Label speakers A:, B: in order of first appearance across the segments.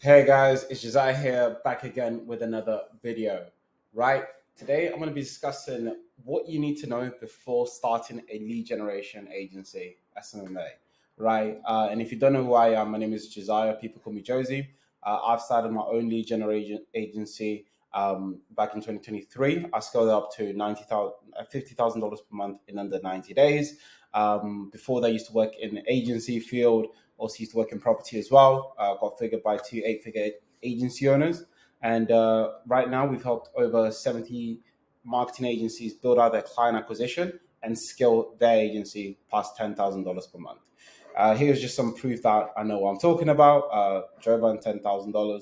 A: Hey guys, it's Josiah here, back again with another video. Right? Today I'm going to be discussing what you need to know before starting a lead generation agency, SMMA. Right? And if you don't know who I am, my name is Josiah. People call me Jozy. I've started my own lead generation agency back in 2023. I scaled it up to $50,000 per month in under 90 days. Before that, I used to work in the agency field. Also used to work in property as well. Got figured by two eight-figure agency owners. And right now we've helped over 70 marketing agencies build out their client acquisition and scale their agency past $10,000 per month. Here's just some proof that I know what I'm talking about. Drove on $10,000.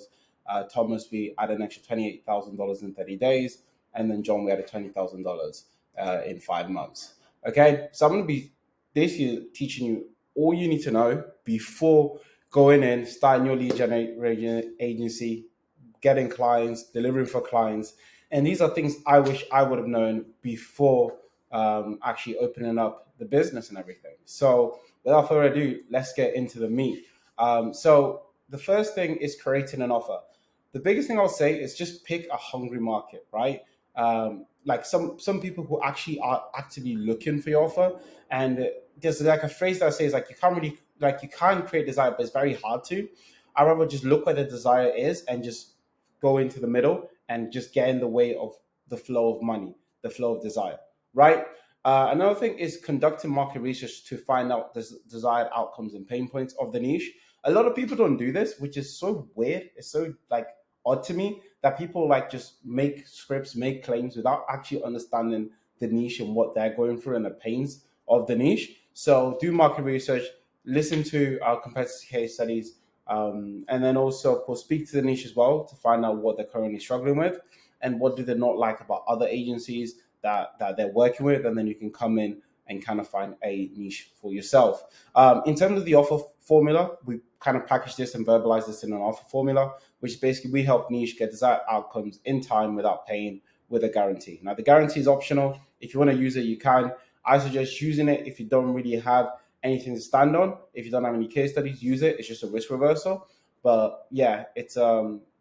A: Thomas, we added an extra $28,000 in 30 days. And then John, we added $20,000 in 5 months. Okay, so I'm going to be this year teaching you all you need to know before going in, starting your lead generation agency, getting clients, delivering for clients. And these are things I wish I would have known before actually opening up the business and everything. So without further ado, let's get into the meat. So the first thing is creating an offer. The biggest thing I'll say is just pick a hungry market, right? Like some people who actually are actively looking for your offer, and there's like a phrase that says like you can't create desire, but it's very hard to. I rather just look where the desire is and just go into the middle and just get in the way of the flow of money, the flow of desire, right? Another thing is conducting market research to find out the desired outcomes and pain points of the niche. A lot of people don't do this, which is so weird. It's so like odd to me that people like just make scripts, make claims without actually understanding the niche and what they're going through and the pains of the niche. So do market research, listen to our competitor case studies, and then also, of course, speak to the niche as well to find out what they're currently struggling with and what do they not like about other agencies that they're working with. And then you can come in and kind of find a niche for yourself. In terms of the offer formula, we kind of package this and verbalize this in an offer formula, which is basically we help niche get desired outcomes in time without paying with a guarantee. Now, the guarantee is optional. If you want to use it, you can. I suggest using it if you don't really have anything to stand on. If you don't have any case studies, use it. It's just a risk reversal. But yeah, it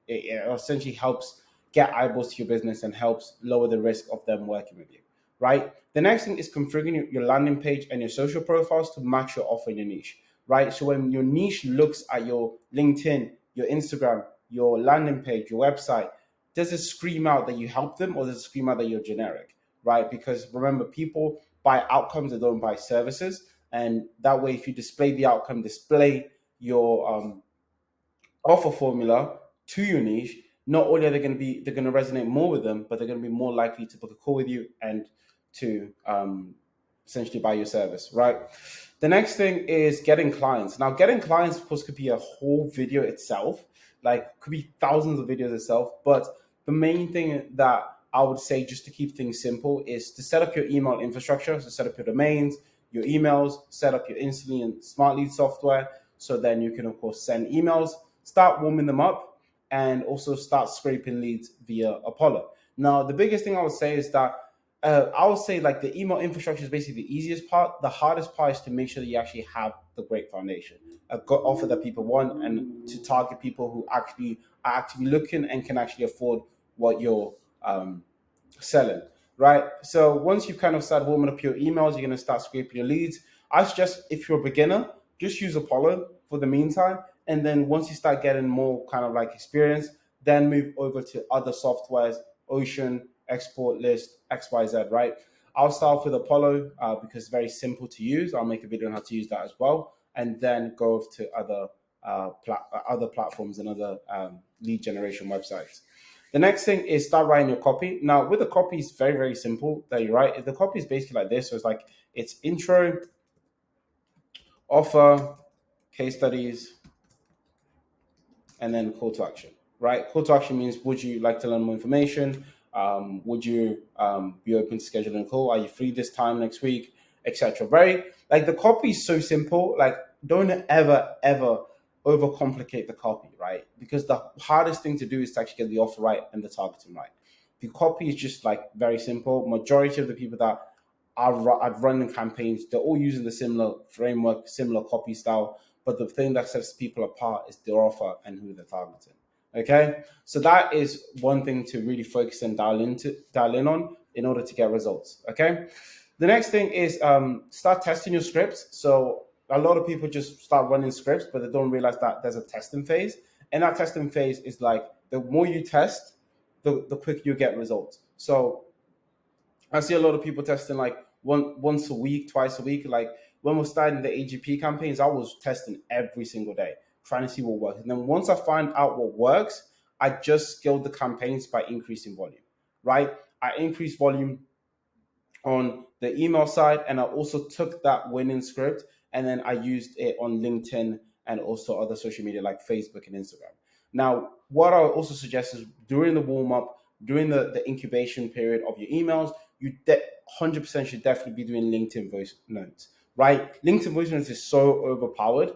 A: essentially helps get eyeballs to your business and helps lower the risk of them working with you. Right. The next thing is configuring your landing page and your social profiles to match your offer in your niche. Right. So when your niche looks at your LinkedIn, your Instagram, your landing page, your website, does it scream out that you help them or does it scream out that you're generic? Right. Because remember, people buy outcomes, they don't buy services. And that way, if you display the outcome, display your offer formula to your niche, not only are they're going to resonate more with them, but they're going to be more likely to book a call with you and to essentially buy your service, right? The next thing is getting clients. Now, getting clients, of course, could be a whole video itself, like could be thousands of videos itself. But the main thing that I would say, just to keep things simple, is to set up your email infrastructure. So set up your domains, your emails, set up your instantly and smart lead software. So then you can, of course, send emails, start warming them up, and also start scraping leads via Apollo. Now, the biggest thing I would say is that I would say like the email infrastructure is basically the easiest part. The hardest part is to make sure that you actually have the great foundation, a good offer that people want, and to target people who actually are actively looking and can actually afford what you're selling, right? So once you've kind of started warming up your emails, you're going to start scraping your leads. I suggest if you're a beginner, just use Apollo for the meantime. And then once you start getting more kind of like experience, then move over to other softwares, Ocean, Export List, XYZ, right? I'll start with Apollo because it's very simple to use. I'll make a video on how to use that as well. And then go over to other platforms and other lead generation websites. The next thing is start writing your copy. Now, with the copy, it's very, very simple that you write. The copy is basically like this. So it's like it's intro, offer, case studies, and then call to action, right? Call to action means would you like to learn more information? Would you be open to scheduling a call? Are you free this time next week, etc. Very like the copy is so simple. Like don't ever overcomplicate the copy, right? Because the hardest thing to do is to actually get the offer right and the targeting right. The copy is just like very simple. Majority of the people that I've run campaigns, they're all using the similar framework, similar copy style. but the thing that sets people apart is their offer and who they're targeting. Okay, so that is one thing to really focus and dial in on in order to get results. Okay, the next thing is start testing your scripts. So a lot of people just start running scripts, but they don't realize that there's a testing phase, and that testing phase is like the more you test, the quicker you get results. So I see a lot of people testing like once a week, twice a week. Like when we're starting the AGP campaigns, I was testing every single day, trying to see what works. And then once I find out what works, I just scaled the campaigns by increasing volume, right? I increased volume on the email side, and I also took that winning script and then I used it on LinkedIn and also other social media like Facebook and Instagram. Now, what I also suggest is during the warm up, during the incubation period of your emails, you 100% should definitely be doing LinkedIn voice notes, right? LinkedIn voice notes is so overpowered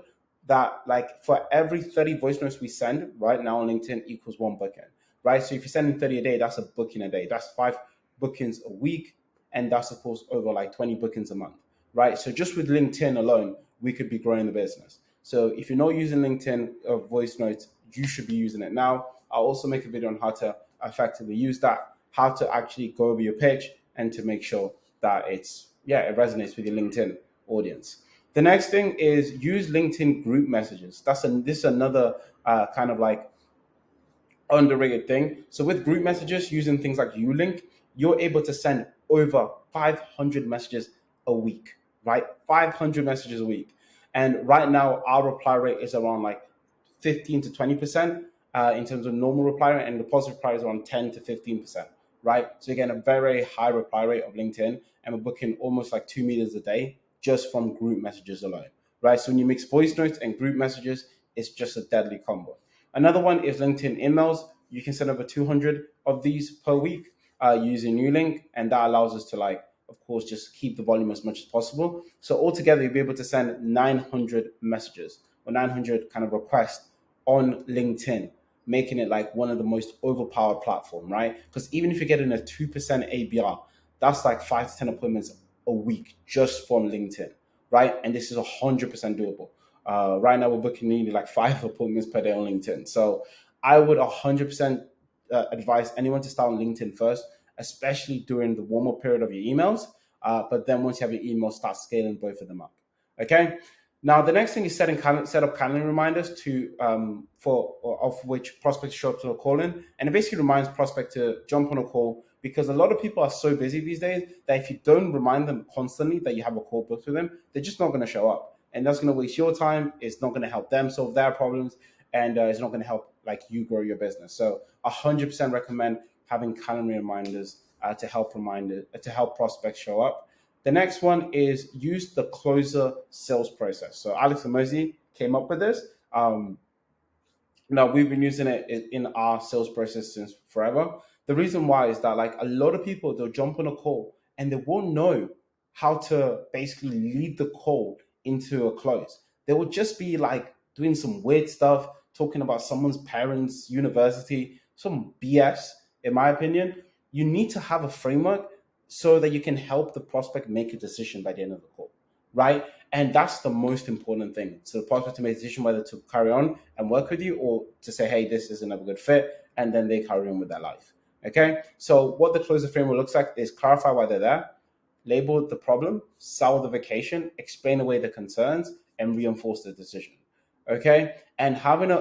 A: that like for every 30 voice notes we send right now on LinkedIn equals one booking, right? So if you're sending 30 a day, that's a booking a day. That's 5 bookings a week, and that's of course over like 20 bookings a month, right? So just with LinkedIn alone, we could be growing the business. So if you're not using LinkedIn voice notes, you should be using it now. I'll also make a video on how to effectively use that, how to actually go over your pitch, and to make sure that it resonates with your LinkedIn audience. The next thing is use LinkedIn group messages. This is another kind of like underrated thing. So with group messages, using things like Ulink, you're able to send over 500 messages a week, right? 500 messages a week. And right now, our reply rate is around like 15 to 20% in terms of normal reply rate, and the positive reply is around 10 to 15%, right? So again, a very high reply rate of LinkedIn, and we're booking almost like 2 meters a day just from group messages alone, right? So when you mix voice notes and group messages, it's just a deadly combo. Another one is LinkedIn emails. You can send over 200 of these per week using Newlink, and that allows us to like, of course, just keep the volume as much as possible. So altogether, you'll be able to send 900 messages or 900 kind of requests on LinkedIn, making it like one of the most overpowered platform, right? Because even if you're getting a 2% ABR, that's like 5 to 10 appointments a week just from LinkedIn, right? And this is 100% doable. Right now, we're booking nearly like 5 appointments per day on LinkedIn. So I would 100% advise anyone to start on LinkedIn first, especially during the warm up period of your emails. But then once you have your emails, start scaling both of them up. Okay. Now the next thing is set up calendar reminders to for of which prospects show up to a call in, and it basically reminds prospect to jump on a call, because a lot of people are so busy these days that if you don't remind them constantly that you have a call booked with them, they're just not going to show up, and that's going to waste your time. It's not going to help them solve their problems, and it's not going to help like you grow your business. So 100% recommend having calendar reminders to help prospects show up. The next one is use the closer sales process. So Alex and Mosey came up with this. Now we've been using it in our sales process since forever. The reason why is that like a lot of people, they'll jump on a call and they won't know how to basically lead the call into a close. They will just be like doing some weird stuff, talking about someone's parents' university, some BS, in my opinion. You need to have a framework so that you can help the prospect make a decision by the end of the call, right? And that's the most important thing. So the prospect to make a decision whether to carry on and work with you, or to say, hey, this isn't a good fit, and then they carry on with their life. Okay. So what the closer framework looks like is clarify why they're there, label the problem, sell the vacation, explain away the concerns, and reinforce the decision. Okay. And having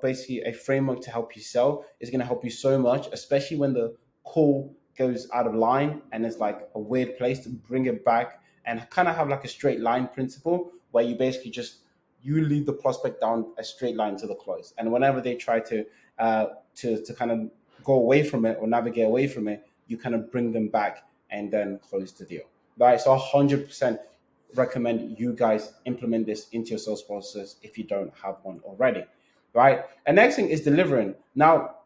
A: basically a framework to help you sell is going to help you so much, especially when the call goes out of line and it's like a weird place, to bring it back and kind of have like a straight line principle where you basically just you lead the prospect down a straight line to the close. And whenever they try to kind of go away from it or navigate away from it, you kind of bring them back and then close the deal. Right. So 100% recommend you guys implement this into your sales process if you don't have one already. Right. And next thing is delivering. Now,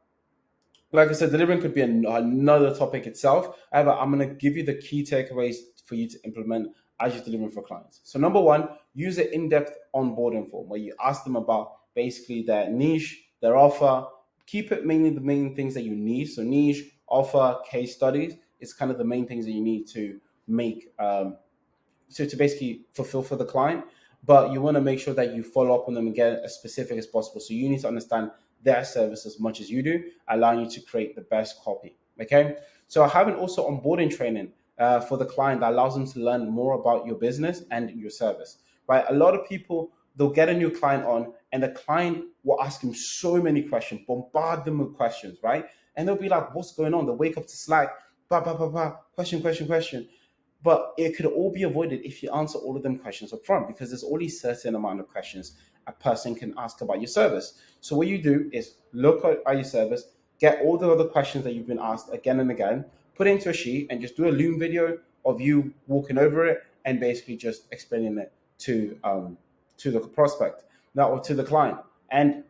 A: like I said, delivering could be another topic itself. However, I'm going to give you the key takeaways for you to implement as you're delivering for clients. So number one, use an in-depth onboarding form where you ask them about basically their niche, their offer. Keep it mainly the main things that you need. So niche, offer, case studies is kind of the main things that you need to make, so to basically fulfill for the client. but you want to make sure that you follow up on them and get as specific as possible. So you need to understand their service as much as you do, allowing you to create the best copy. Okay. So having also onboarding training for the client that allows them to learn more about your business and your service. Right. A lot of people, they'll get a new client on, and the client will ask them so many questions, bombard them with questions, right? And they'll be like, "What's going on?" They'll wake up to Slack, question, question, question. But it could all be avoided if you answer all of them questions up front, because there's only a certain amount of questions a person can ask about your service. So what you do is look at your service, get all the other questions that you've been asked again and again, put it into a sheet, and just do a Loom video of you walking over it and basically just explaining it to the prospect, now, or to the client. And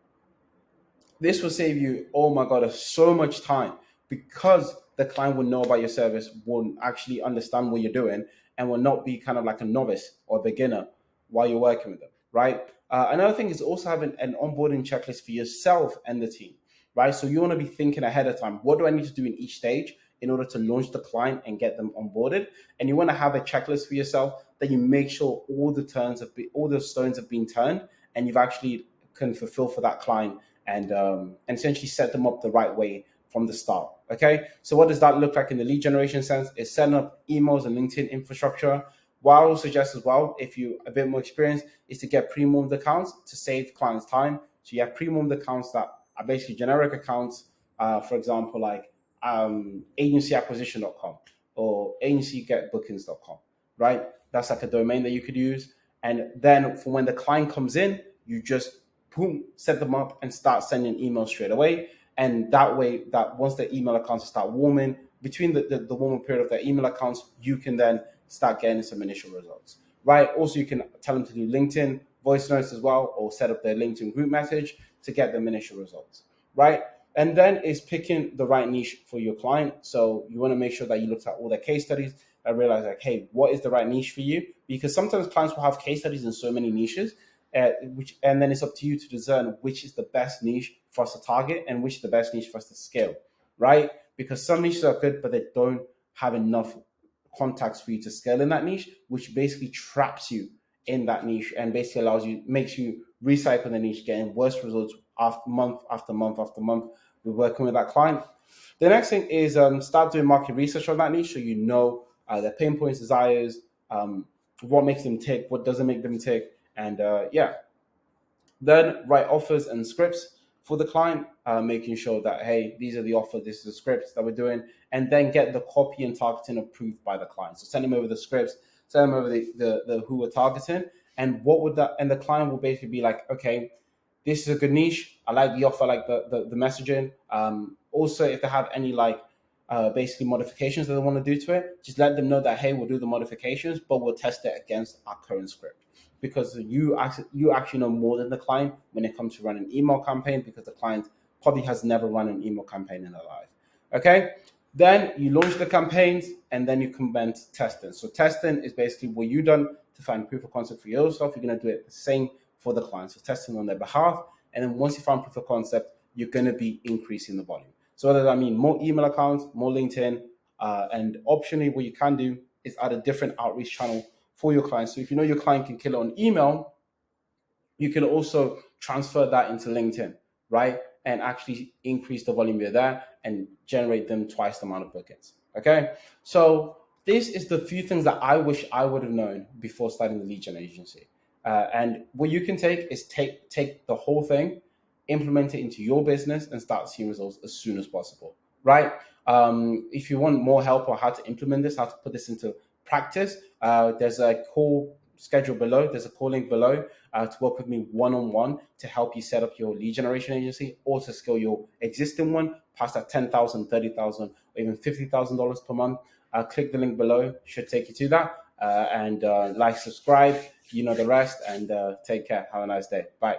A: this will save you, oh my God, so much time, because the client will know about your service, will actually understand what you're doing, and will not be kind of like a novice or beginner while you're working with them, right? Another thing is also having an onboarding checklist for yourself and the team, right? So you want to be thinking ahead of time. What do I need to do in each stage in order to launch the client and get them onboarded? And you want to have a checklist for yourself that you make sure all the stones have been turned, and you've actually can fulfill for that client, and essentially set them up the right way from the start. Okay, so what does that look like in the lead generation sense? Is setting up emails and LinkedIn infrastructure. What I would suggest as well, if you're a bit more experienced, is to get pre-warmed accounts to save clients time. So you have pre-warmed accounts that are basically generic accounts, for example, like agencyacquisition.com or agencygetbookings.com, right? That's like a domain that you could use. And then for when the client comes in, you just boom, set them up and start sending emails straight away. And that way, that once the email accounts start warming, between the warming period of their email accounts, you can then start getting some initial results, right? Also, you can tell them to do LinkedIn voice notes as well, or set up their LinkedIn group message to get them initial results, right? And then is picking the right niche for your client. So you want to make sure that you looked at all their case studies and realize like, hey, what is the right niche for you? Because sometimes clients will have case studies in so many niches, and then it's up to you to discern which is the best niche for us to target and which is the best niche for us to scale, right? Because some niches are good, but they don't have enough contacts for you to scale in that niche, which basically traps you in that niche and basically makes you recycle the niche, getting worse results after month after month after month with working with that client. The next thing is start doing market research on that niche, so you know their pain points, desires, what makes them tick, what doesn't make them tick, and then write offers and scripts for the client, making sure that, hey, these are the offers, this is the scripts that we're doing, and then get the copy and targeting approved by the client. So send them over the scripts, send them over the who we're targeting, and what would that, and the client will basically be like, okay, this is a good niche. I like the offer, I like the messaging. Also, if they have any like basically modifications that they want to do to it, just let them know that, hey, we'll do the modifications, but we'll test it against our current script, because you actually know more than the client when it comes to running an email campaign, because the client probably has never run an email campaign in their life. Okay, then you launch the campaigns, and then you commence testing. So testing is basically what you done to find proof of concept for yourself. You're going to do it the same for the client, so testing on their behalf. And then once you find proof of concept, you're going to be increasing the volume. So what does that mean? More email accounts, more LinkedIn, and optionally what you can do is add a different outreach channel for your clients. So if you know your client can kill it on email, you can also transfer that into LinkedIn, right? And actually increase the volume you're there and generate them twice the amount of bookings. Okay. So this is the few things that I wish I would have known before starting the lead gen agency. And what you can take is take the whole thing, implement it into your business, and start seeing results as soon as possible, right? If you want more help on how to implement this, how to put this into practice, there's a call schedule below. There's a call link below to work with me one-on-one to help you set up your lead generation agency, or to scale your existing one past that $10,000, $30,000, or even $50,000 per month. Click the link below; should take you to that. And like, subscribe. You know the rest. And take care. Have a nice day. Bye.